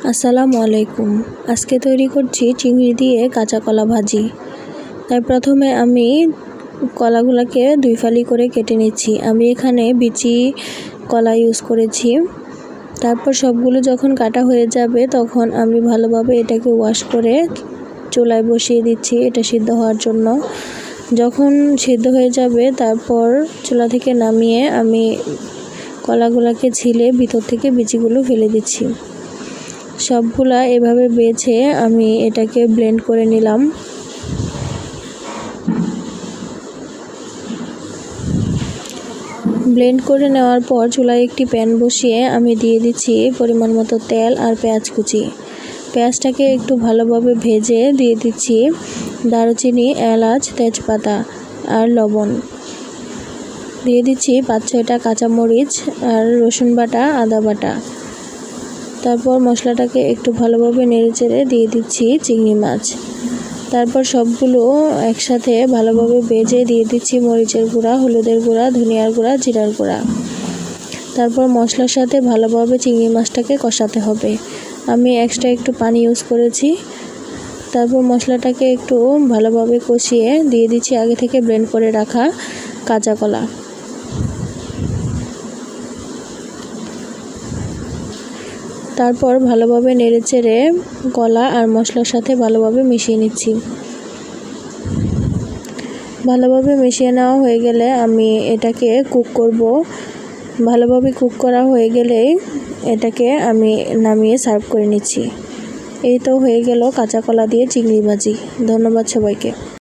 আসসালামু আলাইকুম। আজকে তৈরি করছি চিংড়ি দিয়ে কাঁচা কলা ভাজি। তাই প্রথমে আমি কলাগুলোকে দুই ফালি করে কেটে নিচ্ছি। আমি এখানে বিচি কলা ইউজ করেছি। তারপর সবগুলো যখন কাটা হয়ে যাবে তখন আমি ভালোভাবে এটাকে ওয়াশ করে চুলায় বসিয়ে দিচ্ছি এটা সিদ্ধ হওয়ার জন্য। যখন সিদ্ধ হয়ে যাবে তারপর চুলা থেকে নামিয়ে আমি কলাগুলোকে ছিলে ভিতর থেকে বিচিগুলো ফেলে দিচ্ছি। সবগুলা এভাবে বেছে আমি এটাকে ব্লেন্ড করে নিলাম। ব্লেন্ড করে নেওয়ার পর চুলায় একটি প্যান বসিয়ে আমি দিয়ে দিচ্ছি পরিমাণ মতো তেল আর পেঁয়াজ কুচি। পেঁয়াজটাকে একটু ভালোভাবে ভেজে দিয়ে দিচ্ছি দারুচিনি, এলাচ, তেজপাতা আর লবণ। দিয়ে দিচ্ছি 5-6টা কাঁচামরিচ আর রসুন বাটা, আদা বাটা। তারপর মশলাটাকে একটু ভালোভাবে নেড়েচেড়ে দিয়ে দিচ্ছি চিংড়ি মাছ। তারপর সবগুলো একসাথে ভালোভাবে ভেজে দিয়ে দিচ্ছি মরিচের গুঁড়া, হলুদের গুঁড়া, ধনিয়ার গুঁড়া, জিরার গুঁড়া। তারপর মশলার সাথে ভালোভাবে চিংড়ি মাছটাকে কষাতে হবে। আমি এক্সট্রা একটু পানি ইউজ করেছি। তারপর মশলাটাকে একটু ভালোভাবে কষিয়ে দিয়ে দিচ্ছি আগে থেকে ব্লেন্ড করে রাখা কাঁচা কলা। তারপর ভালোভাবে নেড়েচেড়ে কলা আর মশলার সাথে ভালোভাবে মিশিয়ে নিচ্ছি। ভালোভাবে মিশিয়ে নেওয়া হয়ে গেলে আমি এটাকে কুক করব। ভালোভাবে কুক করা হয়ে গেলেই এটাকে আমি নামিয়ে সার্ভ করে নিচ্ছি। এই তো হয়ে গেল কাঁচা কলা দিয়ে চিংড়ি ভাজি। ধন্যবাদ সবাইকে।